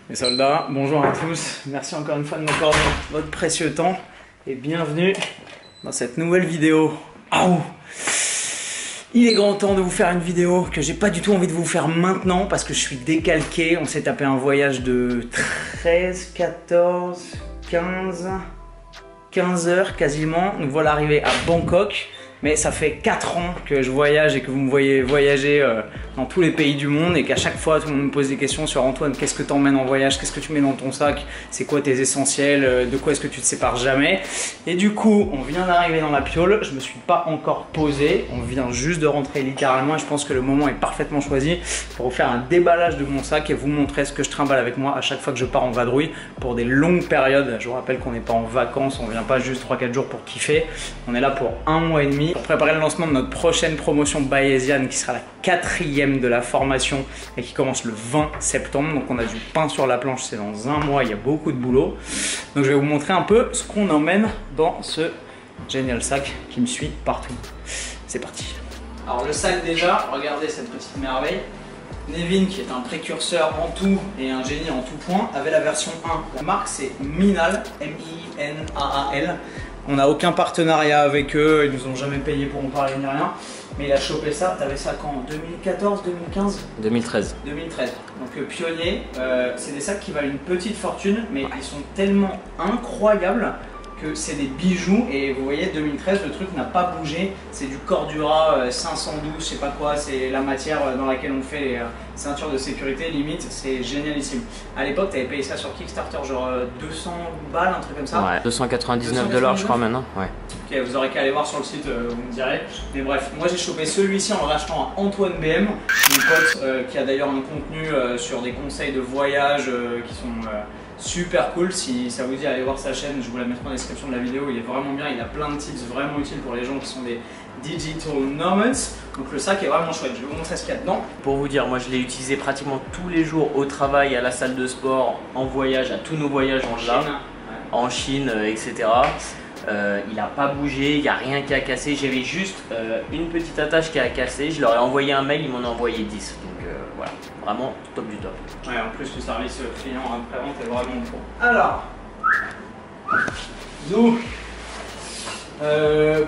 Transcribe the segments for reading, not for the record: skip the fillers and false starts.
Mes soldats, bonjour à tous, merci encore une fois de m'accorder votre précieux temps et bienvenue dans cette nouvelle vidéo. Aouh! Il est grand temps de vous faire une vidéo que j'ai pas du tout envie de vous faire maintenant parce que je suis décalqué. On s'est tapé un voyage de 13, 14, 15 heures quasiment. Nous voilà arrivés à Bangkok. Mais ça fait 4 ans que je voyage et que vous me voyez voyager dans tous les pays du monde et qu'à chaque fois tout le monde me pose des questions sur Antoine, qu'est-ce que tu emmènes en voyage, qu'est-ce que tu mets dans ton sac, c'est quoi tes essentiels, de quoi est-ce que tu te sépares jamais. Et du coup on vient d'arriver dans la piole, je me suis pas encore posé, on vient juste de rentrer littéralement et je pense que le moment est parfaitement choisi pour vous faire un déballage de mon sac et vous montrer ce que je trimballe avec moi à chaque fois que je pars en vadrouille pour des longues périodes. Je vous rappelle qu'on n'est pas en vacances, on vient pas juste 3-4 jours pour kiffer, on est là pour 1 mois et demi. Pour préparer le lancement de notre prochaine promotion bayésienne qui sera la 4e de la formation et qui commence le 20 septembre. Donc on a du pain sur la planche, c'est dans 1 mois, il y a beaucoup de boulot. Donc je vais vous montrer un peu ce qu'on emmène dans ce génial sac qui me suit partout. C'est parti. Alors le sac déjà, regardez cette petite merveille. Nevin, qui est un précurseur en tout et un génie en tout point, avait la version 1. La marque c'est Minaal, M-I-N-A-A-L. On n'a aucun partenariat avec eux, ils nous ont jamais payé pour en parler ni rien. Mais il a chopé ça, t'avais ça quand? 2014, 2015? 2013. 2013. Donc pionnier, c'est des sacs qui valent une petite fortune, mais ils sont tellement incroyables que c'est des bijoux. Et vous voyez, 2013, le truc n'a pas bougé. C'est du Cordura 512, je sais pas quoi, c'est la matière dans laquelle on fait les ceintures de sécurité, limite, c'est génialissime. À l'époque, tu avais payé ça sur Kickstarter, genre 200 balles, un truc comme ça. Ouais, 299 $ je crois maintenant. Ouais. Ok, vous aurez qu'à aller voir sur le site, vous me direz. Mais bref, moi j'ai chopé celui-ci en le rachetant à Antoine BM, mon pote qui a d'ailleurs un contenu sur des conseils de voyage qui sont super cool. Si ça vous dit, allez voir sa chaîne, je vous la mettrai en description de la vidéo. Il est vraiment bien, il a plein de tips vraiment utiles pour les gens qui sont des digital nomads. Donc le sac est vraiment chouette, je vais vous montrer ce qu'il y a dedans. Pour vous dire, moi je l'ai utilisé pratiquement tous les jours au travail, à la salle de sport, en voyage, à tous nos voyages en Chine, etc. Il n'a pas bougé, il n'y a rien qui a cassé. J'avais juste une petite attache qui a cassé. Je leur ai envoyé un mail, ils m'en ont envoyé 10. Donc voilà, vraiment top du top. Ouais, en plus le service client après-vente est vraiment bon. Alors, Zou,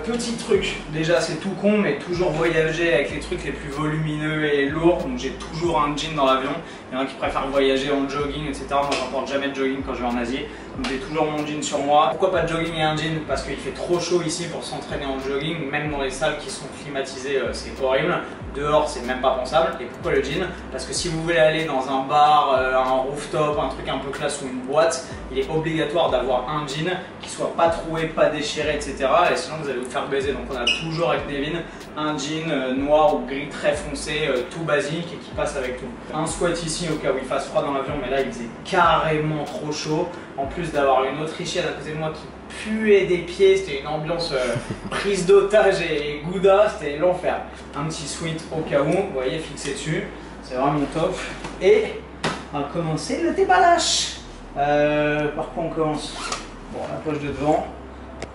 petit truc, déjà c'est tout con mais toujours voyager avec les trucs les plus volumineux et lourds, donc j'ai toujours un jean dans l'avion. Il y en a qui préfèrent voyager en jogging, etc. Moi j'emporte jamais de jogging quand je vais en Asie, donc j'ai toujours mon jean sur moi. Pourquoi pas de jogging et un jean? Parce qu'il fait trop chaud ici pour s'entraîner en jogging, même dans les salles qui sont climatisées c'est horrible. Dehors c'est même pas pensable. Et pourquoi le jean? Parce que si vous voulez aller dans un bar, un rooftop, un truc un peu classe ou une boîte, il est obligatoire d'avoir un jean qui soit pas troué, pas déchiré, etc. Et sinon vous allez vous faire baiser. Donc on a toujours avec Nevin un jean noir ou gris très foncé, tout basique et qui passe avec tout. Un sweat ici au cas où il fasse froid dans l'avion, mais là il faisait carrément trop chaud. En plus d'avoir une Autrichienne à côté de moi qui puait des pieds, c'était une ambiance prise d'otage et gouda, c'était l'enfer. Un petit sweat au cas où, vous voyez, fixé dessus, c'est vraiment top. Et on va commencer le déballage. Par quoi on commence? Bon, la poche de devant.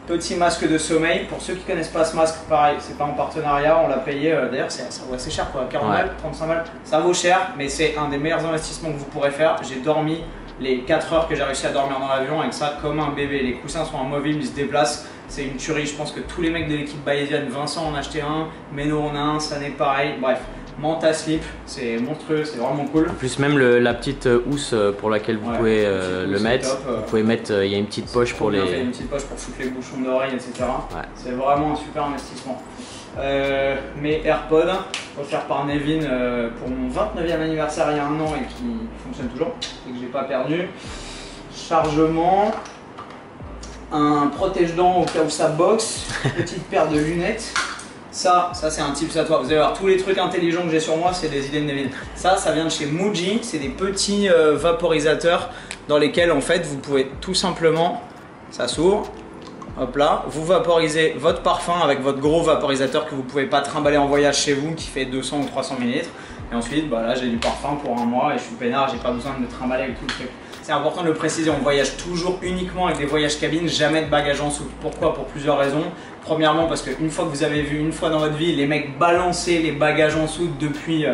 Petit masque de sommeil. Pour ceux qui connaissent pas ce masque, pareil, c'est pas en partenariat, on l'a payé. D'ailleurs, ça vaut assez cher quoi, 40 balles, 35 balles. Ça vaut cher, mais c'est un des meilleurs investissements que vous pourrez faire. J'ai dormi les 4 heures que j'ai réussi à dormir dans l'avion avec ça comme un bébé. Les coussins sont amovibles, ils se déplacent. C'est une tuerie. Je pense que tous les mecs de l'équipe bayésienne, Vincent en a acheté un, Meno en a un, ça n'est pareil. Bref. Manta slip, c'est monstrueux, c'est vraiment cool. En plus même la petite housse pour laquelle vous pouvez le mettre, vous pouvez mettre, il y a une petite poche pour les... Il y a une petite poche pour foutre les bouchons d'oreilles, etc. Ouais. C'est vraiment un super investissement. Mes AirPods, offerts par Nevin pour mon 29e anniversaire il y a 1 an et qui fonctionnent toujours, et que j'ai pas perdu. Chargement, un protège-dents au cas où ça boxe, petite paire de lunettes. Ça c'est un tips à toi. Vous allez voir, tous les trucs intelligents que j'ai sur moi, c'est des idées de Nevin. Ça vient de chez Muji. C'est des petits vaporisateurs dans lesquels en fait vous pouvez tout simplement, ça s'ouvre, hop là, vous vaporisez votre parfum avec votre gros vaporisateur que vous pouvez pas trimballer en voyage chez vous, qui fait 200 ou 300 ml. Et ensuite, bah là j'ai du parfum pour 1 mois et je suis peinard, j'ai pas besoin de me trimballer avec tout le truc. C'est important de le préciser, on voyage toujours uniquement avec des voyages cabines, jamais de bagages en soute. Pourquoi? Pour plusieurs raisons. Premièrement, parce qu'une fois que vous avez vu une fois dans votre vie les mecs balancer les bagages en soute depuis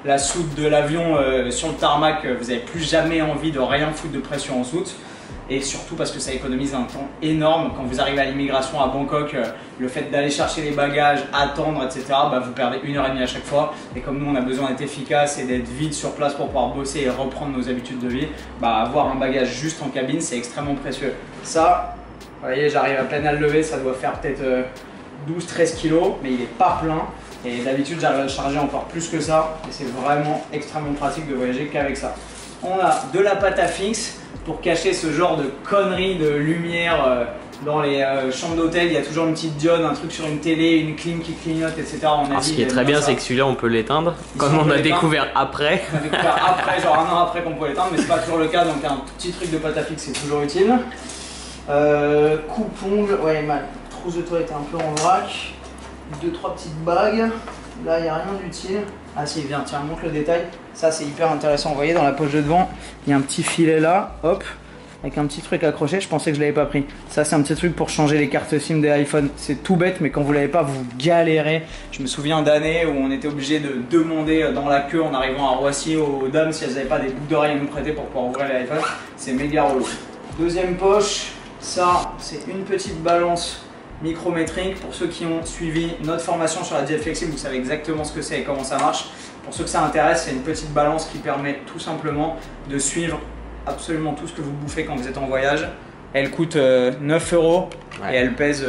la soute de l'avion sur le tarmac, vous n'avez plus jamais envie de rien foutre de pression en soute. Et surtout parce que ça économise un temps énorme. Quand vous arrivez à l'immigration à Bangkok, le fait d'aller chercher les bagages, attendre, etc., bah, vous perdez 1h30 à chaque fois. Et comme nous, on a besoin d'être efficace et d'être vite sur place pour pouvoir bosser et reprendre nos habitudes de vie, bah, avoir un bagage juste en cabine, c'est extrêmement précieux. Ça, vous voyez, j'arrive à peine à le lever, ça doit faire peut-être 12-13 kg, mais il n'est pas plein. Et d'habitude, j'arrive à le charger encore plus que ça. Et c'est vraiment extrêmement pratique de voyager qu'avec ça. On a de la pâte à fixe pour cacher ce genre de conneries de lumière dans les chambres d'hôtel. Il y a toujours une petite diode, un truc sur une télé, une clim qui clignote, etc. Ce qui est très bien, c'est que celui-là, on peut l'éteindre. Comme on a découvert après. On a découvert après, genre un an après qu'on pouvait l'éteindre, mais c'est pas toujours le cas. Donc un petit truc de pâte à fixe, c'est toujours utile. Coupe-ongles, ouais, ma trousse de toilette est un peu en vrac. 2-3 petites bagues. Là, il n'y a rien d'utile. Ah si, viens, tiens, montre le détail. Ça, c'est hyper intéressant. Vous voyez, dans la poche de devant, il y a un petit filet là, hop, avec un petit truc accroché. Je pensais que je l'avais pas pris. Ça, c'est un petit truc pour changer les cartes SIM des iPhones. C'est tout bête, mais quand vous l'avez pas, vous galérez. Je me souviens d'années où on était obligé de demander dans la queue en arrivant à Roissy aux dames si elles n'avaient pas des boucles d'oreilles à nous prêter pour pouvoir ouvrir les iPhones. C'est méga relou. Deuxième poche, ça, c'est une petite balance micrométrique. Pour ceux qui ont suivi notre formation sur la diète flexible, vous savez exactement ce que c'est et comment ça marche. Pour ceux que ça intéresse, c'est une petite balance qui permet tout simplement de suivre absolument tout ce que vous bouffez quand vous êtes en voyage. Elle coûte 9 € et elle pèse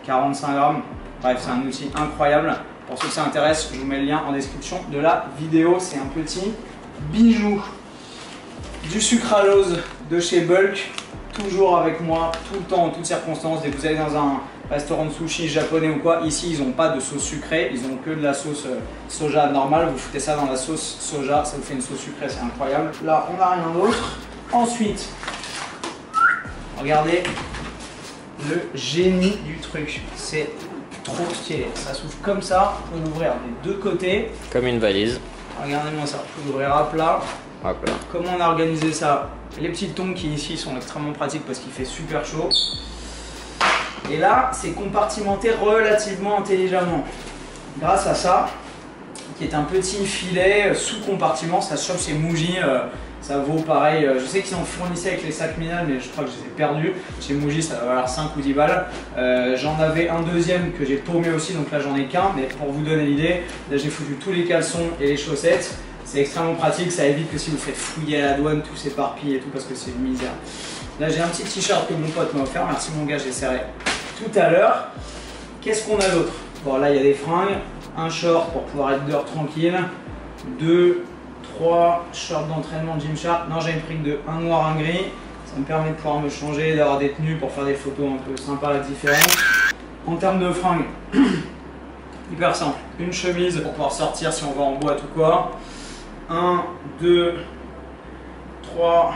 45 grammes. Bref, c'est un outil incroyable. Pour ceux que ça intéresse, je vous mets le lien en description de la vidéo. C'est un petit bijou. Du sucralose de chez Bulk. Toujours avec moi, tout le temps, en toutes circonstances. Dès que vous allez dans un restaurant de sushi japonais ou quoi, ici ils n'ont pas de sauce sucrée, ils ont que de la sauce soja normale. Vous foutez ça dans la sauce soja, ça vous fait une sauce sucrée, c'est incroyable. Là, on n'a rien d'autre. Ensuite, regardez le génie du truc. C'est trop stylé. Ça s'ouvre comme ça, on peut l'ouvrir des deux côtés. Comme une valise. Regardez-moi ça, on peut l'ouvrir à plat. Hop là. Comment on a organisé ça? Les petites tongs qui ici sont extrêmement pratiques parce qu'il fait super chaud. Et là, c'est compartimenté relativement intelligemment. Grâce à ça, qui est un petit filet sous compartiment, ça se chope chez Muji. Ça vaut pareil, je sais qu'ils en fournissaient avec les sacs Minal, mais je crois que je les ai perdus. Chez Muji, ça va valoir 5 ou 10 balles. J'en avais un deuxième que j'ai paumé aussi, donc là j'en ai qu'un. Mais pour vous donner l'idée, là j'ai foutu tous les caleçons et les chaussettes. C'est extrêmement pratique, ça évite que si vous faites fouiller à la douane, tout s'éparpille et tout parce que c'est une misère. Là j'ai un petit t-shirt que mon pote m'a offert, merci mon gars, j'ai serré tout à l'heure. Qu'est-ce qu'on a d'autre? Bon là il y a des fringues, un short pour pouvoir être dehors tranquille, 2, 3 shorts d'entraînement Gymshark. Non, j'ai pris que de un noir, un gris, ça me permet de pouvoir me changer, d'avoir des tenues pour faire des photos un peu sympas et différentes. En termes de fringues, hyper simple, une chemise pour pouvoir sortir si on va en boîte ou quoi. 1, 2, 3,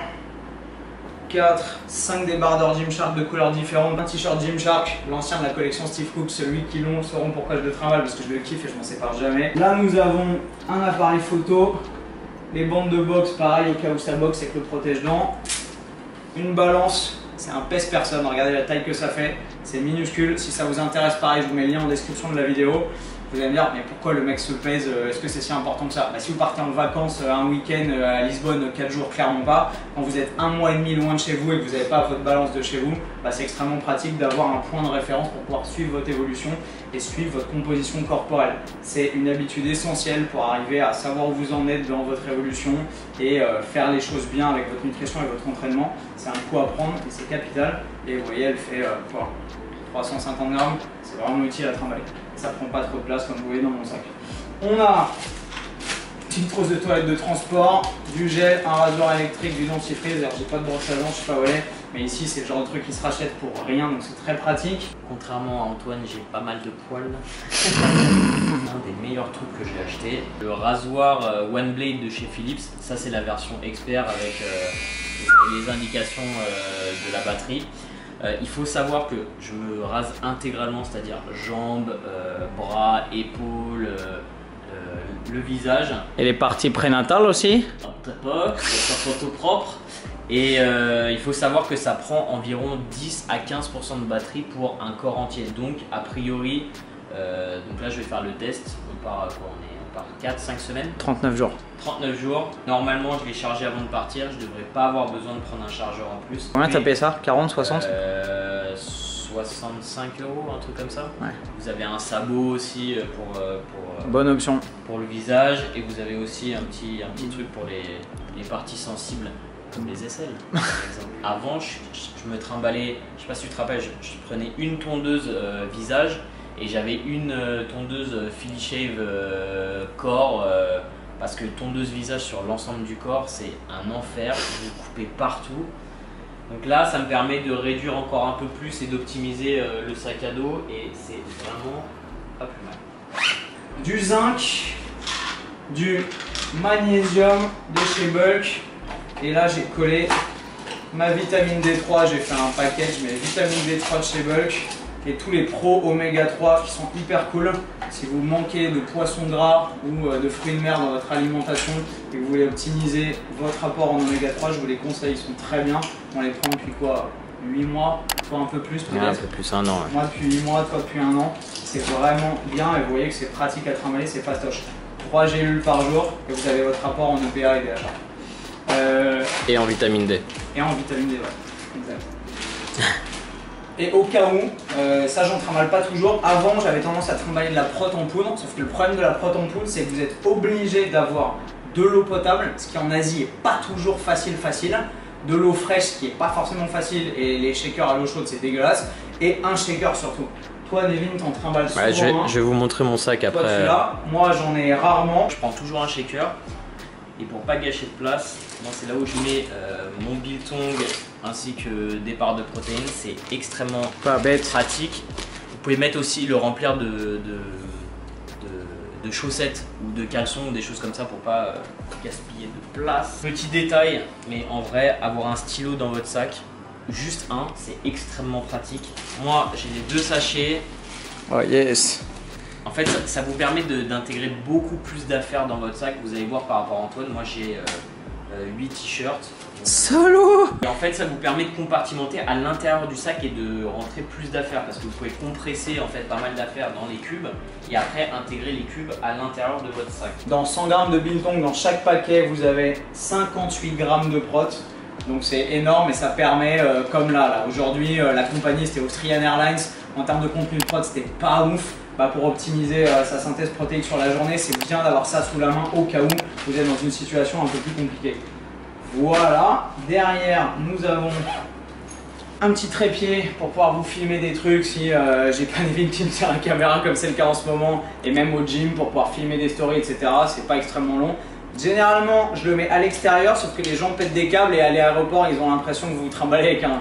4, 5 débardeurs Gymshark de couleurs différentes. Un t-shirt Gymshark, l'ancien de la collection Steve Cook, celui qui l'ont sauront pourquoi je le trimballe parce que je le kiffe et je m'en sépare jamais. Là nous avons un appareil photo, les bandes de boxe pareil au cas où ça boxe avec le protège-dents, une balance, c'est un pèse-personne, regardez la taille que ça fait, c'est minuscule. Si ça vous intéresse pareil, je vous mets le lien en description de la vidéo. Vous allez me dire, mais pourquoi le mec se pèse? Est-ce que c'est si important que ça? Bah, si vous partez en vacances un week-end à Lisbonne, 4 jours, clairement pas. Quand vous êtes 1 mois et demi loin de chez vous et que vous n'avez pas votre balance de chez vous, bah, c'est extrêmement pratique d'avoir un point de référence pour pouvoir suivre votre évolution et suivre votre composition corporelle. C'est une habitude essentielle pour arriver à savoir où vous en êtes dans votre évolution et faire les choses bien avec votre nutrition et votre entraînement. C'est un coup à prendre et c'est capital. Et vous voyez, elle fait 350 grammes, c'est vraiment utile à trimballer. Ça prend pas trop de place comme vous voyez dans mon sac. On a une petite trousse de toilette de transport, du gel, un rasoir électrique, du dentifrice. J'ai pas de brosse à dents, je sais pas où elle est, mais ici c'est le genre de truc qui se rachète pour rien, donc c'est très pratique. Contrairement à Antoine, j'ai pas mal de poils. Un des meilleurs trucs que j'ai acheté. Le rasoir One Blade de chez Philips. Ça c'est la version expert avec les indications de la batterie. Il faut savoir que je me rase intégralement, c'est-à-dire jambes, bras, épaules, le visage. Et les parties prénatales aussi? pas, que ça soit photo propre. Et il faut savoir que ça prend environ 10 à 15% de batterie pour un corps entier. Donc a priori, donc là je vais faire le test. On part quoi, on part 4-5 semaines. 39 jours. 39 jours. Normalement je vais charger avant de partir. Je devrais pas avoir besoin de prendre un chargeur en plus. Combien t'as payé ça? 40, 60? 65 €, un truc comme ça. Ouais. Vous avez un sabot aussi bonne option pour le visage, et vous avez aussi un petit truc pour les parties sensibles comme les aisselles par exemple. Avant je me trimballais, je sais pas si tu te rappelles, je prenais une tondeuse visage et j'avais une tondeuse Philly Shave corps, parce que tondeuse visage sur l'ensemble du corps c'est un enfer, vous coupez partout. Donc là, ça me permet de réduire encore un peu plus et d'optimiser le sac à dos, et c'est vraiment pas plus mal. Du zinc, du magnésium de chez Bulk, et là j'ai collé ma vitamine D3, j'ai fait un package, mais vitamine D3 de chez Bulk et tous les pros oméga 3 qui sont hyper cool. Si vous manquez de poissons gras ou de fruits de mer dans votre alimentation et que vous voulez optimiser votre apport en oméga 3, je vous les conseille, ils sont très bien. On les prend depuis quoi, 8 mois, toi un peu plus peut-être. Un peu plus, un an. Ouais. Moi depuis 8 mois, toi depuis un an. C'est vraiment bien et vous voyez que c'est pratique à trimballer, c'est fastoche. 3 gélules par jour et vous avez votre apport en EPA et DHA. Et en vitamine D. Et en vitamine D, ouais. Exact. Et au cas où, ça j'en trimballe pas toujours. Avant j'avais tendance à trimballer de la prot en poudre, sauf que le problème de la prot en poudre c'est que vous êtes obligé d'avoir de l'eau potable, ce qui en Asie est pas toujours facile, de l'eau fraîche, ce qui est pas forcément facile, et les shakers à l'eau chaude c'est dégueulasse, et un shaker surtout. Toi Nevin, t'en trimbales souvent. Ouais, je vais vous montrer mon sac après. Toi, là, moi j'en ai rarement. Je prends toujours un shaker, et pour pas gâcher de place, moi c'est là où je mets mon biltong ainsi que des barres de protéines. C'est extrêmement pas bête, pratique. Vous pouvez mettre aussi, le remplir de chaussettes ou de caleçons ou des choses comme ça pour pas gaspiller de place. Petit détail, mais en vrai, avoir un stylo dans votre sac, juste un, c'est extrêmement pratique. Moi j'ai les 2 sachets. Oh yes. En fait, ça vous permet d'intégrer beaucoup plus d'affaires dans votre sac. Vous allez voir par rapport à Antoine, moi j'ai 8 t-shirts. Salaud! Et en fait, ça vous permet de compartimenter à l'intérieur du sac et de rentrer plus d'affaires, parce que vous pouvez compresser en fait pas mal d'affaires dans les cubes et après intégrer les cubes à l'intérieur de votre sac. Dans 100 g de biltong, dans chaque paquet, vous avez 58 g de prot. Donc c'est énorme et ça permet, comme là aujourd'hui, la compagnie c'était Austrian Airlines. En termes de contenu de prot, c'était pas ouf. Pour optimiser sa synthèse protéique sur la journée, c'est bien d'avoir ça sous la main au cas où vous êtes dans une situation un peu plus compliquée. Voilà, derrière nous avons un petit trépied pour pouvoir vous filmer des trucs si j'ai pas Nevin qui me tient la caméra comme c'est le cas en ce moment, et même au gym pour pouvoir filmer des stories, etc. C'est pas extrêmement long. Généralement je le mets à l'extérieur, sauf que les gens pètent des câbles et à l'aéroport ils ont l'impression que vous vous trimballez avec un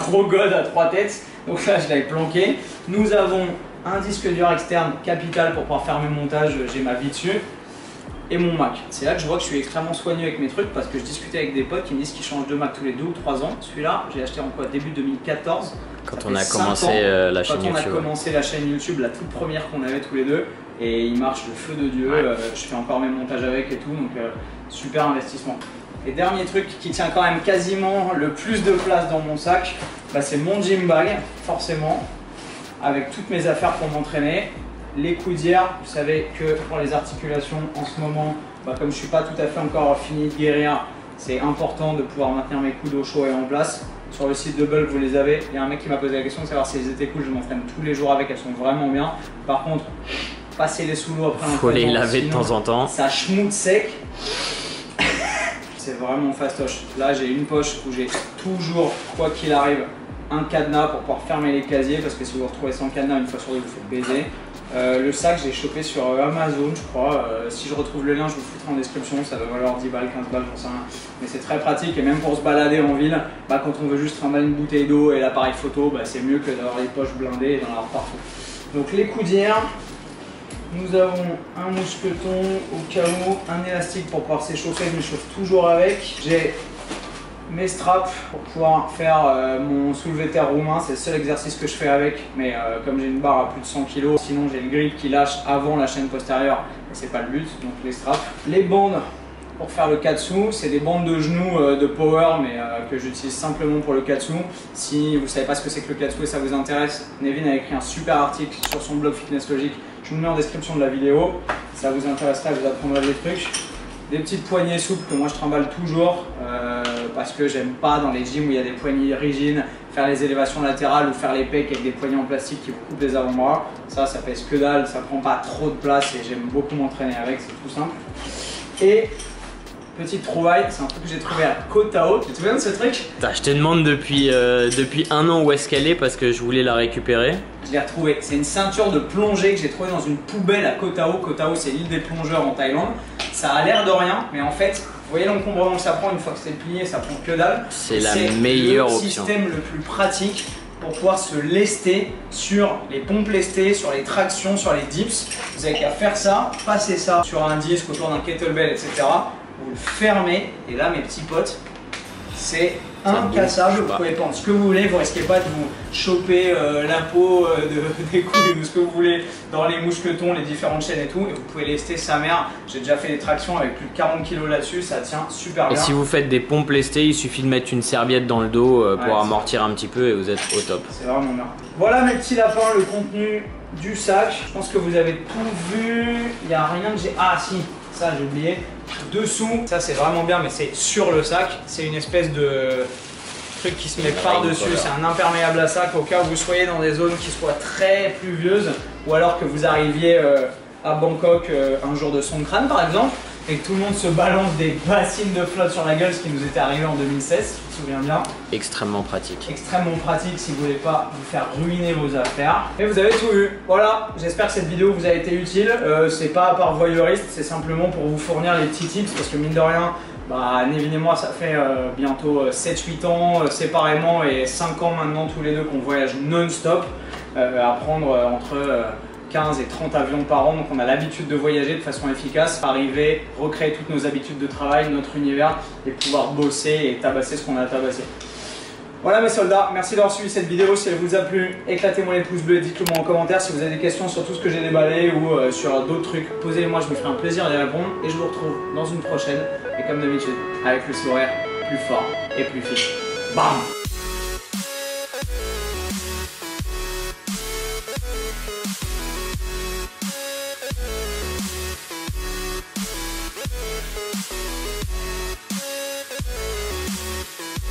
gros god à 3 têtes. Donc là je l'avais planqué. Nous avons un disque dur externe capital pour pouvoir faire mes montages, j'ai ma vie dessus, et mon Mac. C'est là que je vois que je suis extrêmement soigneux avec mes trucs, parce que je discutais avec des potes qui me disent qu'ils changent de Mac tous les 2 ou 3 ans. Celui-là, j'ai acheté en quoi, début 2014. Quand on a commencé la chaîne YouTube. Quand on a commencé la chaîne YouTube, la toute première qu'on avait tous les deux, et il marche le feu de Dieu. Ouais. Je fais encore mes montages avec et tout, donc super investissement. Et dernier truc qui tient quand même quasiment le plus de place dans mon sac, c'est mon gym bag, forcément, avec toutes mes affaires pour m'entraîner. Les coudières, vous savez que pour les articulations en ce moment, comme je suis pas tout à fait encore fini de guérir, c'est important de pouvoir maintenir mes coudes au chaud et en place. Sur le site de Bulk, vous les avez. Il y a un mec qui m'a posé la question de savoir si elles étaient cool. Je m'entraîne tous les jours avec, elles sont vraiment bien. Par contre, passez les sous l'eau après un faut les laver de temps en temps. Ça schmoute sec. C'est vraiment fastoche. Là, j'ai une poche où j'ai toujours, quoi qu'il arrive, un cadenas pour pouvoir fermer les casiers, parce que si vous vous retrouvez sans cadenas, une fois sur deux, vous faites baiser. Le sac, j'ai chopé sur Amazon, je crois. Si je retrouve le lien, je vous le foutrai en description. Ça va valoir 10 balles, 15 balles, j'en sais rien. Mais c'est très pratique, et même pour se balader en ville, quand on veut juste trimballer une bouteille d'eau et l'appareil photo, c'est mieux que d'avoir les poches blindées et d'en avoir partout. Donc les coudières, nous avons un mousqueton au cas où, un élastique pour pouvoir s'échauffer, je me chauffe toujours avec. J'ai mes straps pour pouvoir faire mon soulevé terre roumain, c'est le seul exercice que je fais avec, mais comme j'ai une barre à plus de 100 kg, sinon j'ai le grip qui lâche avant la chaîne postérieure, et c'est pas le but, donc les straps. Les bandes pour faire le katsu. C'est des bandes de genoux de power, mais que j'utilise simplement pour le katsu. Si vous ne savez pas ce que c'est que le katsu et ça vous intéresse, Nevin a écrit un super article sur son blog Fitness Logic. Je vous le mets en description de la vidéo. Ça vous intéressera, vous apprendrez des trucs. Des petites poignées souples que moi je trimballe toujours parce que j'aime pas dans les gyms où il y a des poignées rigides, faire les élévations latérales ou faire les pecs avec des poignées en plastique qui vous coupent les avant-bras. Ça pèse que dalle, ça prend pas trop de place et j'aime beaucoup m'entraîner avec, c'est tout simple. Et petite trouvaille, c'est un truc que j'ai trouvé à Koh Tao. Tu te souviens de ce truc? Je te demande depuis 1 an où est-ce qu'elle est parce que je voulais la récupérer. Je l'ai retrouvée. C'est une ceinture de plongée que j'ai trouvée dans une poubelle à Koh Tao. Koh Tao, c'est l'île des plongeurs en Thaïlande. Ça a l'air de rien, mais en fait, vous voyez l'encombrement que ça prend une fois que c'est plié, ça prend que dalle. C'est la meilleure option. C'est le système le plus pratique pour pouvoir se lester sur les pompes lestées, sur les tractions, sur les dips. Vous avez qu'à faire ça, passer ça sur un disque autour d'un kettlebell, etc. Vous le fermez et là mes petits potes, c'est incassable. Vous pouvez prendre ce que vous voulez, vous risquez pas de vous choper la peau des couilles ou ce que vous voulez dans les mousquetons, les différentes chaînes et tout. Et vous pouvez lester sa mère. J'ai déjà fait des tractions avec plus de 40 kg là-dessus, ça tient super bien. Et si vous faites des pompes lestées, il suffit de mettre une serviette dans le dos pour amortir un petit peu et vous êtes au top. C'est vraiment bien. Voilà mes petits lapins, le contenu du sac. Je pense que vous avez tout vu. Il n'y a rien que j'ai... Ah si, ça j'ai oublié. Dessous, ça c'est vraiment bien, mais c'est sur le sac. C'est une espèce de truc qui se met par-dessus. C'est un imperméable à sac au cas où vous soyez dans des zones qui soient très pluvieuses ou alors que vous arriviez à Bangkok un jour de Songkran par exemple et que tout le monde se balance des bassines de flotte sur la gueule, ce qui nous était arrivé en 2016, si je me souviens bien. Extrêmement pratique. Extrêmement pratique si vous voulez pas vous faire ruiner vos affaires. Et vous avez tout vu. Voilà, j'espère que cette vidéo vous a été utile. C'est pas par voyeuriste, c'est simplement pour vous fournir les petits tips parce que mine de rien, Nevin et moi ça fait bientôt 7-8 ans séparément et 5 ans maintenant tous les deux qu'on voyage non-stop à prendre entre 15 et 30 avions par an, donc on a l'habitude de voyager de façon efficace, arriver, recréer toutes nos habitudes de travail, notre univers et pouvoir bosser et tabasser ce qu'on a à tabasser. Voilà mes soldats, merci d'avoir suivi cette vidéo. Si elle vous a plu, éclatez-moi les pouces bleus et dites-le moi en commentaire. Si vous avez des questions sur tout ce que j'ai déballé ou sur d'autres trucs, posez-les-moi, je me ferai un plaisir d'y répondre et je vous retrouve dans une prochaine. Et comme d'habitude, avec le sourire plus fort et plus fit. Bam!